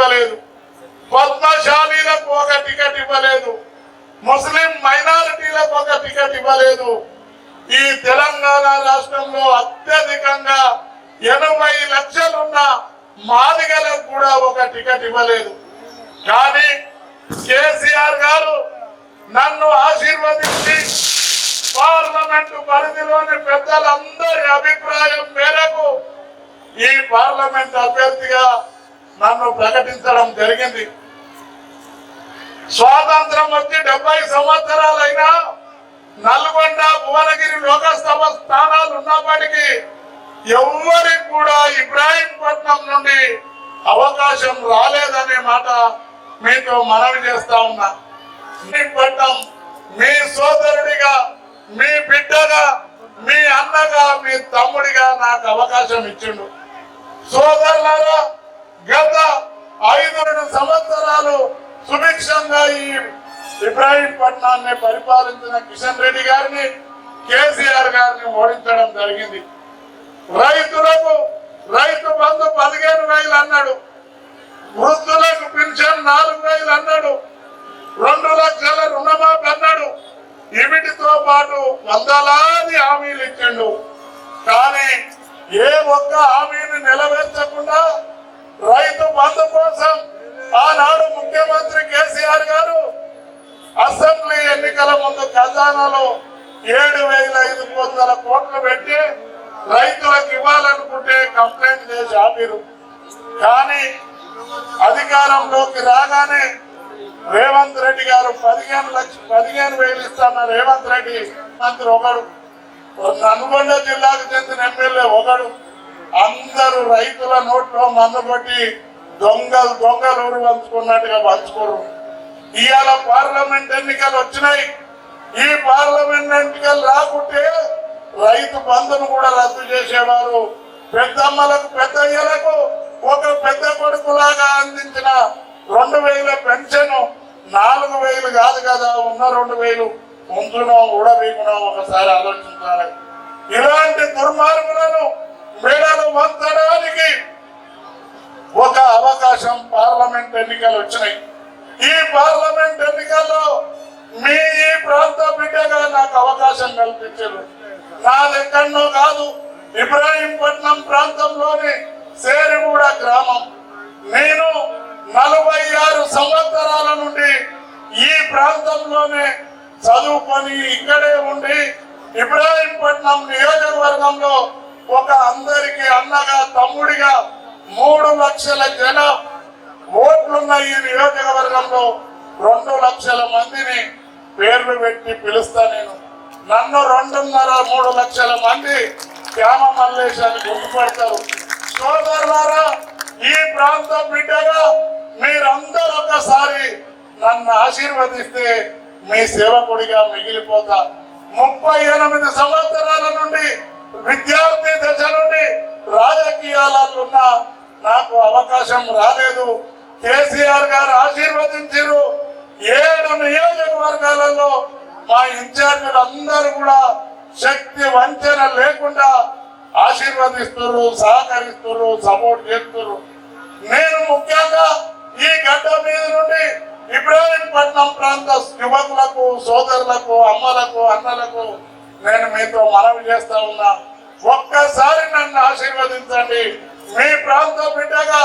ఇవ్వలేదు, పద్మశాలీలకు ఒక టికెట్ ఇవ్వలేదు, ముస్లిం మైనారిటీలకు ఒక టికెట్ ఇవ్వలేదు. ఈ తెలంగాణ రాష్ట్రంలో అత్యధికంగా 80 లక్షలున్న మాదిగలకు కూడా ఒక టికెట్ ఇవ్వలేదు. కానీ కేసీఆర్ గారు నన్ను ఆశీర్వదించి పార్లమెంటు పరిధిలోని పెద్దలందరి అభిప్రాయం మేరకు ఈ పార్లమెంట్ అభ్యర్థిగా నన్ను ప్రకటించడం జరిగింది. స్వాతంత్రం వచ్చి 70 సంవత్సరాలైనా నల్గొండ, భువనగిరి లోకసభ స్థానాలు ఉన్నప్పటికీ ఎవరికి కూడా ఇబ్రాహీంపట్నం నుండి అవకాశం రాలేదనే మాట మీతో మనవి చేస్తా ఉన్నా. ఇబ్రాహీంపట్నం మీ సోదరుడిగా, మీ బిడ్డగా, మీ అన్నగా, మీ తమ్ముడిగా నాకు అవకాశం ఇచ్చిండు. సోదరులారా, గత 5 సంవత్సరాలు సుభిక్షంగా ఈ ఇబ్రాహీంపట్నాన్ని పరిపాలించిన కిషన్ రెడ్డి గారిని, కేసీఆర్ గారిని ఓడించడం జరిగింది. రైతులకు రైతు బంధు 15,000 అన్నాడు, వృద్ధులకు పెన్షన్ 4,000 అన్నాడు, 2 లక్షల రుణమాఫీ అన్నాడు. వీటితో పాటు వందలాది హామీలు ఇచ్చిండు. కానీ ఏ ఒక్క హామీని నెరవేర్చకుండా రైతు బంధు కోసం ఆనాడు ముఖ్యమంత్రి కేసీఆర్ గారు అసెంబ్లీ ఎన్నికల ముందు ఖజానాలో 7,500 కోట్లు పెట్టి రైతులకు ఇవ్వాలనుకుంటే కంప్లైంట్ చేసి ఆపిరు. కానీ అధికారంలోకి రాగానే రేవంత్ రెడ్డి గారు 15,000 ఇస్తాన్న రేవంత్ రెడ్డి మంత్రి ఒకడు, నల్గొండ జిల్లాకు చెందిన ఎమ్మెల్యే ఒకడు, అందరూ రైతుల నోట్లో మన్ను కొట్టి దొంగలు ఊరు పంచుకున్నట్టుగా పంచుకోరు. ఇవాళ పార్లమెంట్ ఎన్నికలు వచ్చినాయి. ఈ పార్లమెంట్ ఎన్నికలు రాకుంటే రైతు బంధును కూడా రద్దు చేసేవారు. పెద్దమ్మలకు, పెద్దయ్యలకు ఒక పెద్ద కొడుకులాగా అందించిన 2,000 పెన్షన్ 4,000 కాదు కదా, ఉన్న 2,000 ఉంచునో ఊడబీకునో ఒకసారి ఆలోచించాలి. ఇలాంటి దుర్మార్గులను మెడలు వంచడానికి ఒక అవకాశం పార్లమెంట్ ఎన్నికలు వచ్చినాయి. ఈ పార్లమెంట్ ఎన్నికల్లో మీ ఈ ప్రాంత బిడ్డగా నాకు అవకాశం కల్పించారు. నాదెక్కడో కాదు, ఇబ్రాహీంపట్నం ప్రాంతంలోని సేరిగూడ గ్రామం. నేను 46 సంవత్సరాల నుండి ఈ ప్రాంతంలోనే చదువుకొని ఇక్కడే ఉండి ఇబ్రాహీంపట్నం నియోజకవర్గంలో ఒక అందరికి అన్నగా, తమ్ముడిగా 3 లక్షల జన ఓట్లున్న ఈ నియోజకవర్గంలో 2 లక్షల మందిని పేర్లు పెట్టి పిలుస్తా. నేను నన్ను 2.5-3 లక్షల మంది శ్యామ మల్లేష్ అని గుర్తుపడతారు. సోదరులారా, ఈ ప్రాంత బిడ్డగా మీరందరూ ఒకసారి నన్ను ఆశీర్వదిస్తే మీ సేవకుడిగా మిగిలిపోతా. 38 సంవత్సరాల నుండి విద్యార్థి దశ నుండి రాజకీయాలలో నాకు అవకాశం రాలేదు. కేసీఆర్ గారు ఆశీర్వదించారు. 7 నియోజకవర్గాలలో మా ఇన్ఛార్జీలందరూ కూడా శక్తి వంచన లేకుండా ఆశీర్వదిస్తున్నారు, సహకరిస్తున్నారు, సపోర్ట్ చేస్తున్నారు. నేను ముఖ్యంగా ఈ గడ్డ మీద నుండి ఇబ్రాహీంపట్నం ప్రాంత యువకులకు, సోదరులకు, అమ్మలకు, అన్నలకు నేను మీతో మనవి చేస్తా ఉన్నా. ఒక్కసారి నన్ను ఆశీర్వదించండి. మీ ప్రాంత బిడ్డగా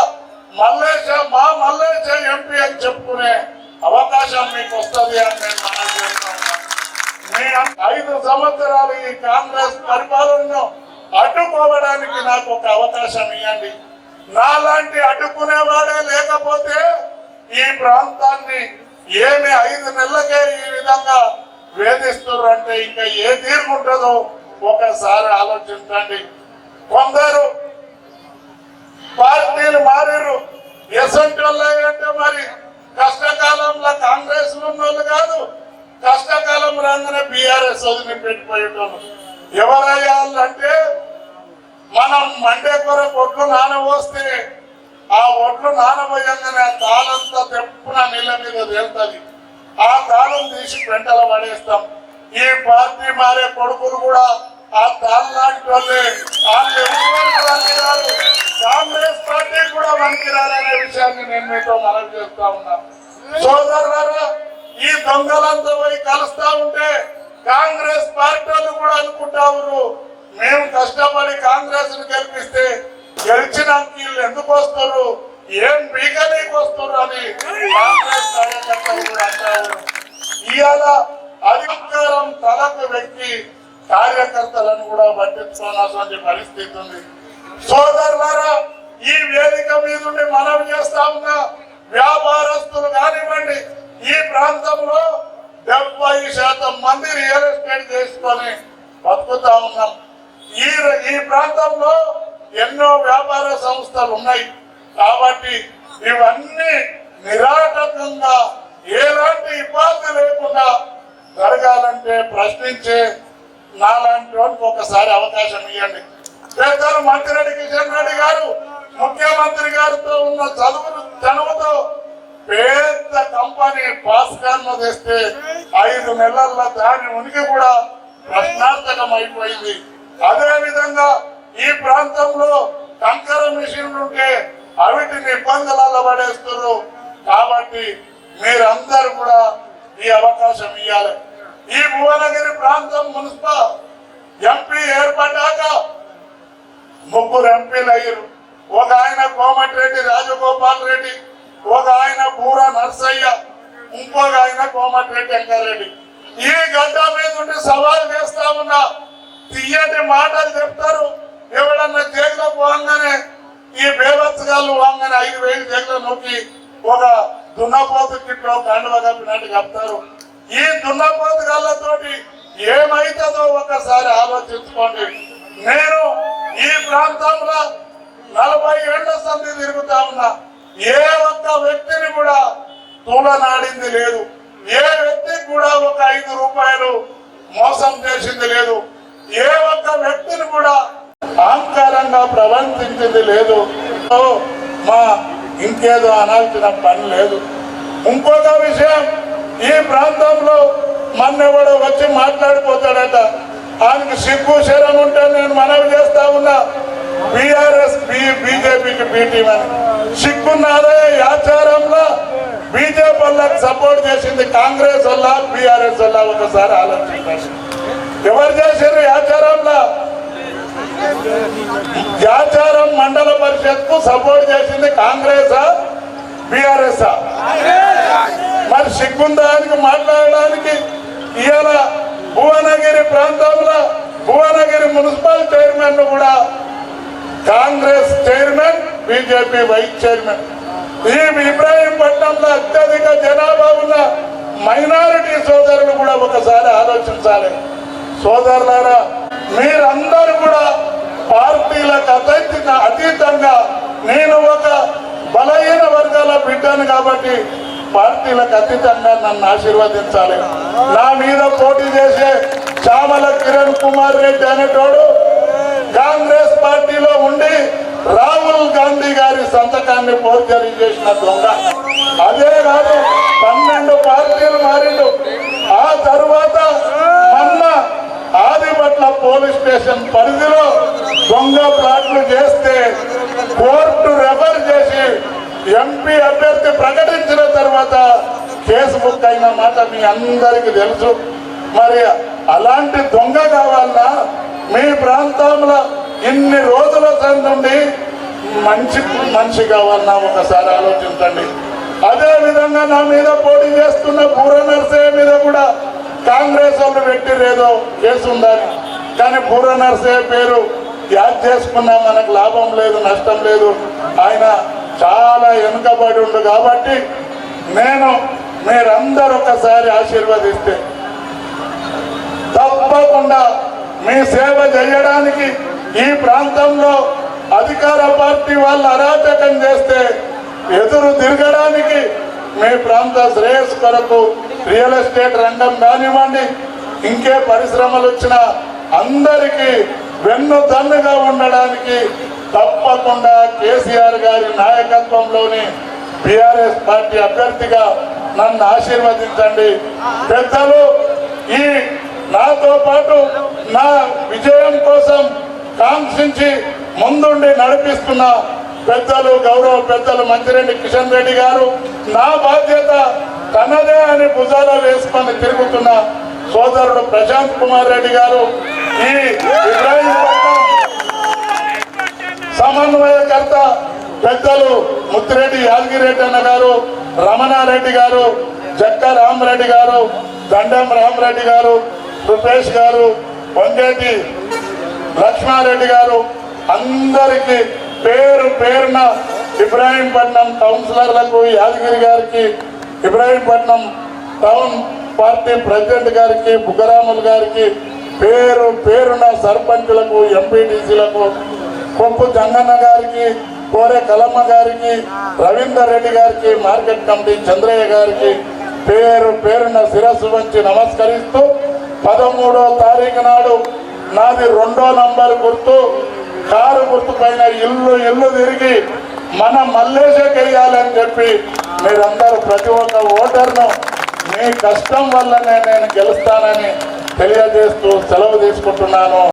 మల్లేశ ఎంపీ అని చెప్పుకునే అవకాశం మీకు వస్తుంది అని నేను మనవి చేస్తా ఉన్నా. మీ 5 సంవత్సరాలు ఈ కాంగ్రెస్ పరిపాలనను అడ్డుకోవడానికి నాకు ఒక అవకాశం ఇవ్వండి. నాలాంటి అడ్డుకునేవాడే లేకపోతే ఈ ప్రాంతాన్ని ఏమి 5 నెలలకే ఈ విధంగా వేధిస్తున్నారు అంటే ఇంకా ఏ తీరుకుంటుందో ఒకసారి ఆలోచించండి. కొందరు పార్టీలు మారిరు. ఎసంటి అంటే మరి కష్టకాలంలో కాంగ్రెస్ ఉన్నోళ్ళు కాదు, కష్టకాలం రాగానే బీఆర్ఎస్ వదిలి పెట్టిపోయేటోళ్ళు. ఎవరయ్యాలంటే మనం మండే కొరకు ఒడ్లు నానబోస్తే ఆ ఒడ్లు నానబోయంగానే తాళంతా తెప్పున నీళ్ళ మీద తేలుతుంది. ఆ తాళం తీసి పెంటల పడేస్తాం. ఈ పార్టీ మారే కొడుకులు కూడా ఆ తాళ్ళలాంటి వాళ్ళే వాళ్ళు ఎవరు పనికిరారు, కాంగ్రెస్ పార్టీ కూడా పనికిరారనే విషయాన్ని నేను మీతో మనవి చేస్తా ఉన్నా. సోదరులారా, ఈ దొంగలంతా పోయి కలుస్తా ఉంటే కాంగ్రెస్ పార్టీ వాళ్ళు కూడా అనుకుంటారు మేము కష్టపడి కాంగ్రెస్ ను గెలిపిస్తే గెలిచినాక వీళ్ళు ఎందుకు వస్తారు, ఏం బీగనీకి వస్తారు అని కాంగ్రెస్ కార్యకర్తలు కూడా అంటారు. ఇవాళ అధికారం తలకు వ్యక్తి కార్యకర్తలను కూడా పట్టించుకోవాల్సిన పరిస్థితి ఉంది. సోదరులారా, ఈ వేదిక మీద నుండి మనం చేస్తా ఉన్న వ్యాపారస్తులు కానివ్వండి, ఈ ప్రాంతంలో 70% మంది రియల్ ఎస్టేట్ చేసుకొని బతుకుతా ఉన్నాం. ఈ ప్రాంతంలో ఎన్నో వ్యాపార సంస్థలు ఉన్నాయి. కాబట్టి ఇవన్నీ నిరాటకంగా ఎలాంటి ఇబ్బంది లేకుండా జరగాలంటే ప్రశ్నించే నాలాంటి వాళ్ళకి ఒకసారి అవకాశం ఇవ్వండి. పెద్దలు మంత్రిరెడ్డి కిషన్ రెడ్డి గారు ముఖ్యమంత్రి గారితో ఉన్న చనువుతో పెద్ద కంపెనీ పాస్కాన్ తెస్తే 5 నెలల్లో దాని ఉనికి కూడా ప్రశ్నార్థకం అయిపోయింది. అదే విధంగా ఈ ప్రాంతంలో కంకర మిషన్లు ఉంటే అవిటిని ఇబ్బందులలో పడేస్తున్నారు. కాబట్టి మీరందరూ కూడా ఈ అవకాశం ఇవ్వాలి. ఈ భువనగిరి ప్రాంతం మున్సిపల్ ఎంపీ ఏర్పడ్డాక 3 ఎంపీలు అయ్యారు. ఒక ఆయన కోమటిరెడ్డి రాజగోపాల్ రెడ్డి, ఒక ఆయన బూర నర్సయ్య, ఇంకొక ఆయన కోమటిరెడ్డి వెంకరెడ్డి. ఈ గడ్డ మీద ఉండి సవాల్ చేస్తా ఉన్నా, తీయటి మాటలు చెప్తారు. ఎవడన్నా జైల్లో పోగానే ఈ బేవత్సగాళ్ళు పోగానే 5,000 జైల్లో నొక్కి ఒక దున్నపోతు కిట్లో కండువ కప్పినట్టు చెప్తారు. ఈ దున్నపోతు గాళ్ళతోటి ఏమైతుందో ఒకసారి ఆలోచించుకోండి. నేను ఈ ప్రాంతంలో 40 ఏళ్ల సంధి తిరుగుతా ఉన్నా. ఏ ఒక్క వ్యక్తిని కూడా తూలనాడింది లేదు. ఏ వ్యక్తికి కూడా ఒక 5 రూపాయలు మోసం చేసింది లేదు. ఏ ఒక్క వ్యక్తిని కూడా అహంకారంగా ప్రవర్తించింది లేదు. మా ఇంకేదో అనాల్సిన పని లేదు. ఇంకొక విషయం, ఈ ప్రాంతంలో మన్నెవడో వచ్చి మాట్లాడిపోతాడట. ఆయనకి సిగ్గు శరం ఉంటే నేను మనవి చేస్తా ఉన్నా, బీఆర్ఎస్ బీజేపీకి బీటీం అని సిగ్గున్నారే. ఆచారంలో బీజేపీ వాళ్ళకి సపోర్ట్ చేసింది కాంగ్రెస్ వల్ల బీఆర్ఎస్ వల్ల ఒకసారి ఆలోచించారు. ఎవరు చేశారు ఆచారంలో? యాచారం మండల పరిషత్ కు సపోర్ట్ చేసింది కాంగ్రెస్ బీఆర్ఎస్? మరి సిగ్గుందానికి మాట్లాడడానికి ఇవాళ భువనగిరి ప్రాంతంలో భువనగిరి మున్సిపల్ చైర్మన్ కూడా Congress chairman, BJP vice chairman. ఈ ఇబ్రాహీంపట్నంలో అత్యధిక జనాభా ఉన్న మైనారిటీ సోదరులు కూడా ఒకసారి ఆలోచించాలి. సోదరులారా, మీరందరూ కూడా పార్టీలకు అతీతంగా, నేను ఒక బలహీన వర్గాల బిడ్డను కాబట్టి పార్టీలకు అతీతంగా నన్ను ఆశీర్వదించాలి. నా మీద పోటీ చేసే చామల కిరణ్ కుమార్ రెడ్డి అనేటోడు కాంగ్రెస్ పార్టీలో ఉండి రాహుల్ గాంధీ గారి సంతకాన్ని ఫోర్జరీ చేసిన దొంగ. అదే కాదు, 12 పార్టీలు మారిండు. ఆ తరువాత మొన్న ఆదిపట్ల పోలీస్ స్టేషన్ పరిధిలో దొంగ ప్లాట్లు చేస్తే కోర్టు రెఫర్ చేసి ఎంపీ అభ్యర్థి ప్రకటించిన తర్వాత కేసు బుక్ అయిన మాట మీ అందరికీ తెలుసు. మరి అలాంటి దొంగ కావాలన్నా మీ ప్రాంతంలో ఇన్ని రోజుల నుండి మంచి కావాలన్నా ఒకసారి ఆలోచించండి. అదే విధంగా నా మీద పోటీ చేస్తున్న బూర నర్సయ్య మీద కూడా కాంగ్రెస్ వాళ్ళు పెట్టిరేదో కేసు ఉందని, కానీ బూర నర్సయ్య పేరు యాద్ చేసుకున్నా మనకు లాభం లేదు, నష్టం లేదు. ఆయన చాలా వెనుకబడి ఉండు. కాబట్టి నేను మీరందరూ ఒకసారి ఆశీర్వదిస్తే తప్పకుండా మీ సేవ చేయడానికి, ఈ ప్రాంతంలో అధికార పార్టీ వాళ్ళు అరాచకం చేస్తే ఎదురు తిరగడానికి, మీ ప్రాంత శ్రేయస్సు కొరకు రియల్ ఎస్టేట్ రంగం కానివ్వండి, ఇంకే పరిశ్రమలు వచ్చినా అందరికీ వెన్నుదన్నుగా ఉండడానికి తప్పకుండా కేసీఆర్ గారి నాయకత్వంలోని బీఆర్ఎస్ పార్టీ అభ్యర్థిగా నన్ను ఆశీర్వదించండి. పెద్దలు, ఈ నాతో పాటు నా విజయం కోసం కాంక్షించి ముందుండి నడిపిస్తున్న పెద్దలు గౌరవ పెద్దలు మంచిరెడ్డి కిషన్ రెడ్డి గారు, నా బాధ్యత తనదే అని భుజాల వేసుకొని తిరుగుతున్న సోదరుడు ప్రశాంత్ కుమార్ రెడ్డి గారు, ఈ ఇబ్రాహీంపట్నం సమన్వయకర్త పెద్దలు ముత్తిరెడ్డి యాదగిరెడ్డి అన్న గారు, రమణారెడ్డి గారు, జక్క రామరెడ్డి గారు, దండం రామరెడ్డి గారు, రూపేష్ గారు, వంగేటి లక్ష్మారెడ్డి గారు, అందరికీ పేరు పేరున ఇబ్రాహీంపట్నం కౌన్సిలర్లకు, యాదగిరి గారికి, ఇబ్రాహీంపట్నం టౌన్ పార్టీ ప్రెసిడెంట్ గారికి, బుగ్గరాములు గారికి, పేరు పేరున సర్పంచులకు, ఎంపీటీసీలకు, కొప్పు జంగన్న గారికి, కోరే కలమ్మ గారికి, రవీందర్ రెడ్డి గారికి, మార్కెట్ కమిటీ చంద్రయ్య గారికి పేరు పేరున శిరస్సు వంచి నమస్కరిస్తూ 13వ తారీఖు నాడు నాది 2వ నంబర్ గుర్తు, కారు గుర్తు పైన ఇల్లు తిరిగి మన మల్లేశకి వేయాలని చెప్పి మీరందరూ ప్రతి ఒక్క ఓటర్ను మీ కష్టం వల్లనే నేను గెలుస్తానని తెలియజేస్తూ సెలవు తీసుకుంటున్నాను.